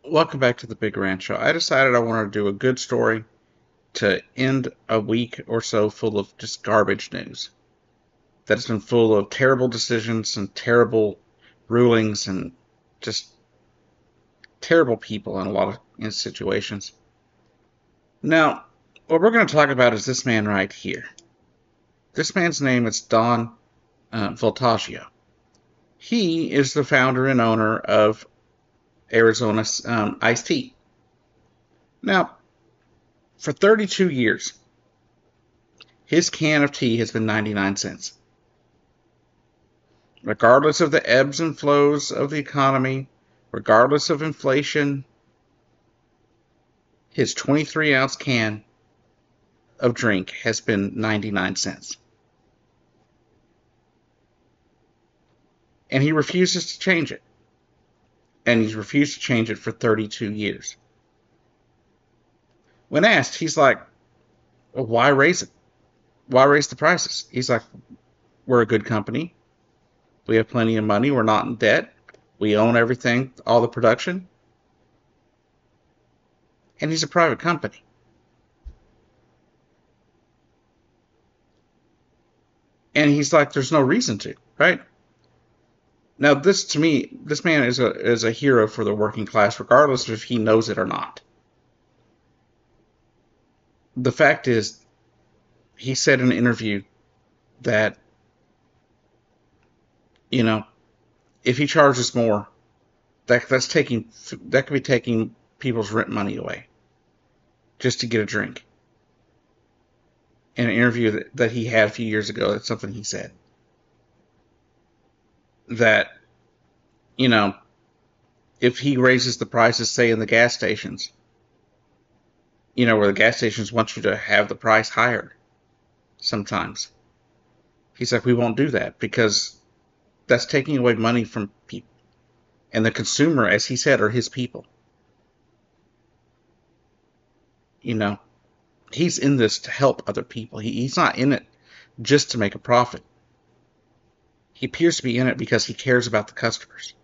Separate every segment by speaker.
Speaker 1: Welcome back to the Big Rancho. I decided I wanted to do a good story to end a week or so full of just garbage news. That's been full of terrible decisions and terrible rulings and just terrible people in a lot of situations. Now, what we're going to talk about is this man right here. This man's name is Don Vultaggio. He is the founder and owner of Arizona Iced Tea. Now, for 32 years, his can of tea has been 99 cents. Regardless of the ebbs and flows of the economy, regardless of inflation, his 23-ounce can of drink has been 99 cents. And he refuses to change it. And he's refused to change it for 32 years. When asked, he's like, well, why raise it? Why raise the prices? He's like, we're a good company. We have plenty of money. We're not in debt. We own everything, all the production. And he's a private company. And he's like, there's no reason to, right? Now, this to me, this man is a hero for the working class, regardless of if he knows it or not. The fact is, he said in an interview that, if he charges more, that could be taking people's rent money away just to get a drink. In an interview that he had a few years ago, that's something he said. That, if he raises the prices, say in the gas stations, where the gas stations want you to have the price higher sometimes. He's like, we won't do that because that's taking away money from people. And the consumer, as he said, are his people. He's in this to help other people. He's not in it just to make a profit. He appears to be in it because he cares about the customers.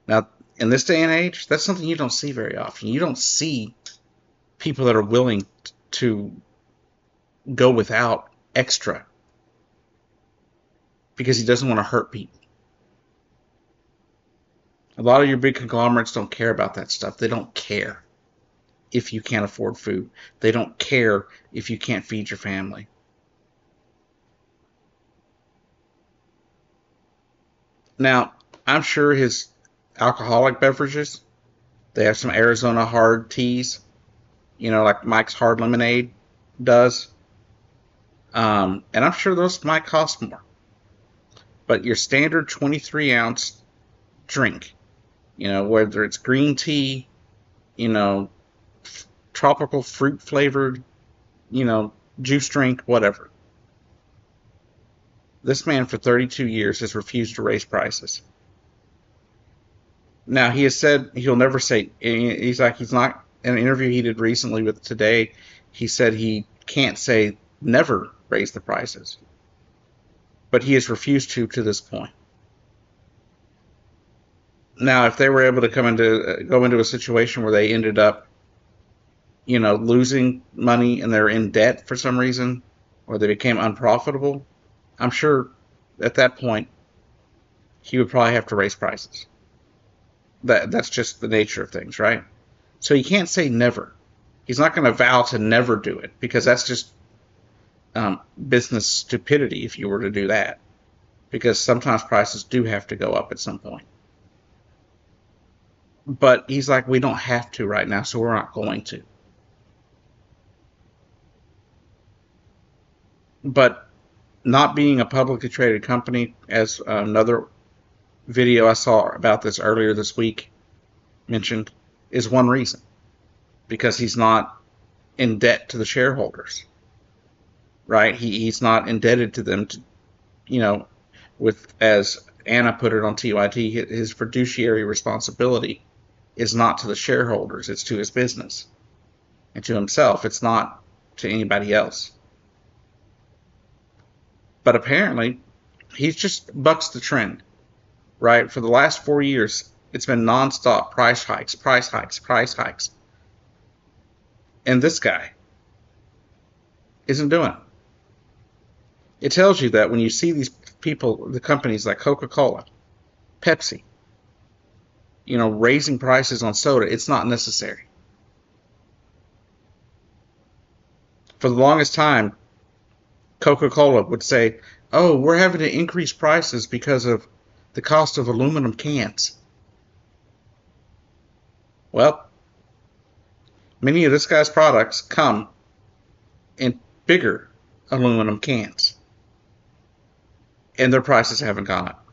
Speaker 1: Now, in this day and age, that's something you don't see very often. You don't see people that are willing to go without extra because he doesn't want to hurt people. A lot of your big conglomerates don't care about that stuff. They don't care if you can't afford food. They don't care if you can't feed your family. Now, I'm sure his alcoholic beverages, they have some Arizona hard teas, like Mike's Hard Lemonade does. And I'm sure those might cost more. But your standard 23-ounce drink, whether it's green tea, tropical fruit flavored, juice drink, whatever. This man for 32 years has refused to raise prices. Now, he has said he'll never say, he's not, in an interview he did recently with Today, he said he can't say never raise the prices. But he has refused to this point. Now, if they were able to go into a situation where they ended up, losing money and they're in debt for some reason, or they became unprofitable, I'm sure at that point he would probably have to raise prices. That's just the nature of things, right? So he can't say never. He's not going to vow to never do it because that's just business stupidity if you were to do that. Because sometimes prices do have to go up at some point. But he's like, we don't have to right now, so we're not going to. But not being a publicly traded company, as another video I saw about this earlier this week mentioned, is one reason. Because he's not in debt to the shareholders. Right? He's not indebted to them to, with, as Anna put it on TYT, his fiduciary responsibility is not to the shareholders, it's to his business and to himself. It's not to anybody else. But apparently, he's just bucks the trend, right? For the last 4 years, It's been nonstop price hikes, price hikes, price hikes. And this guy isn't doing it. It tells you that when you see these people, the companies like Coca-Cola, Pepsi, raising prices on soda, it's not necessary. For the longest time, Coca-Cola would say, oh, we're having to increase prices because of the cost of aluminum cans. Well, many of this guy's products come in bigger aluminum cans, and their prices haven't gone up.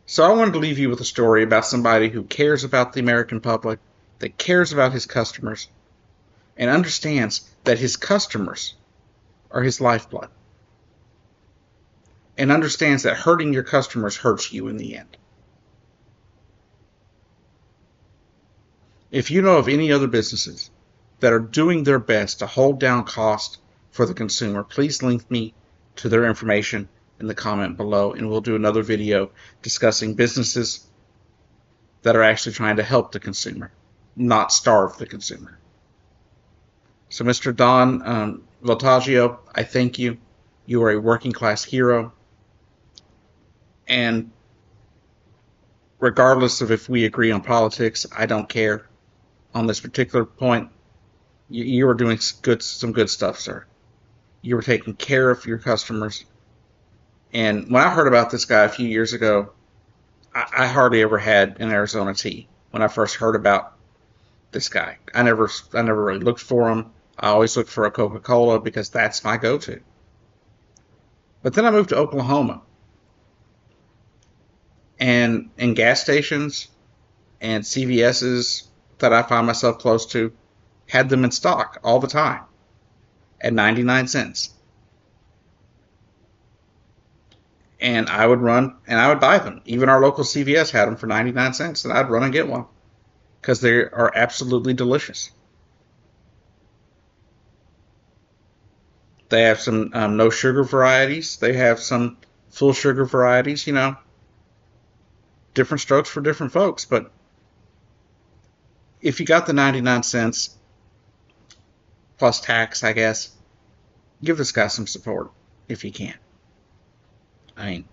Speaker 1: So I wanted to leave you with a story about somebody who cares about the American public, that cares about his customers, and understands that his customers are his lifeblood, and understands that hurting your customers hurts you in the end. If you know of any other businesses that are doing their best to hold down cost for the consumer, please link me to their information in the comment below, and we'll do another video discussing businesses that are actually trying to help the consumer, not starve the consumer. So Mr. Don Vultaggio, I thank you. You are a working class hero. And regardless of if we agree on politics, I don't care. On this particular point, you are doing some good stuff, sir. You were taking care of your customers. And when I heard about this guy a few years ago, I hardly ever had an Arizona tea when I first heard about this guy. I never really looked for him. I always looked for a Coca-Cola because that's my go-to. But then I moved to Oklahoma. And in gas stations and CVS's that I find myself close to had them in stock all the time at 99 cents. And I would run and I would buy them. Even our local CVS had them for 99 cents, and I'd run and get one because they are absolutely delicious. They have some no sugar varieties. They have some full sugar varieties, different strokes for different folks. But if you got the 99 cents plus tax, I guess, give this guy some support if you can. I mean,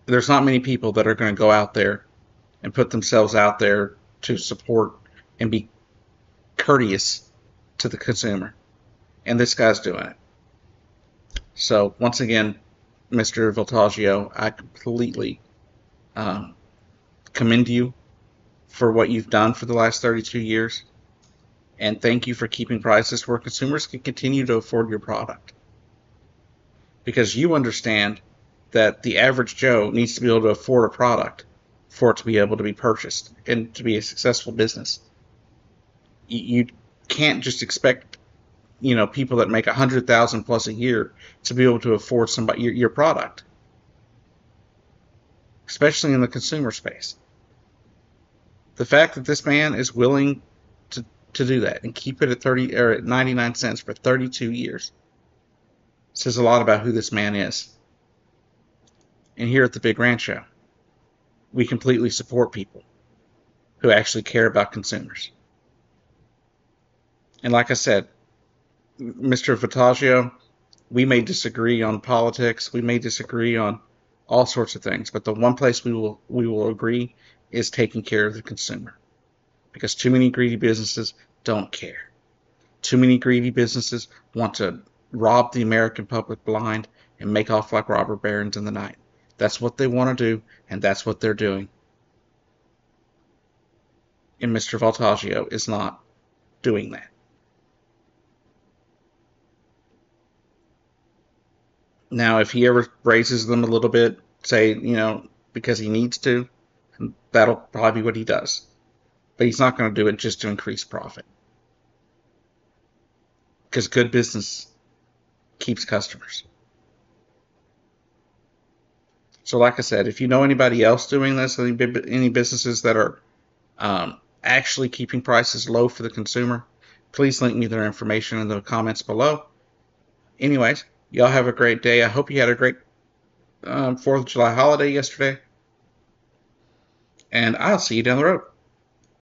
Speaker 1: there's not many people that are going to go out there and put themselves out there to support and be courteous to the consumer. And this guy's doing it. So once again, Mr. Vultaggio, I completely commend you for what you've done for the last 32 years. And thank you for keeping prices where consumers can continue to afford your product. Because you understand that the average Joe needs to be able to afford a product for it to be able to be purchased and to be a successful business. You can't just expect, people that make $100,000 plus a year to be able to afford your product, especially in the consumer space. The fact that this man is willing to do that and keep it at 30 or at 99 cents for 32 years says a lot about who this man is. And here at the Big Rancho, we completely support people who actually care about consumers. And like I said, Mr. Vultaggio, we may disagree on politics, we may disagree on all sorts of things, but the one place we will agree is taking care of the consumer. Because too many greedy businesses don't care. Too many greedy businesses want to rob the American public blind and make off like robber barons in the night. That's what they want to do, and that's what they're doing. And Mr. Vultaggio is not doing that. Now, if he ever raises them a little bit, say, because he needs to, that'll probably be what he does. But he's not going to do it just to increase profit. Because good business keeps customers. So like I said, if you know anybody else doing this, any businesses that are actually keeping prices low for the consumer, please link me their information in the comments below. Anyways, y'all have a great day. I hope you had a great 4th of July holiday yesterday. and I'll see you down the road.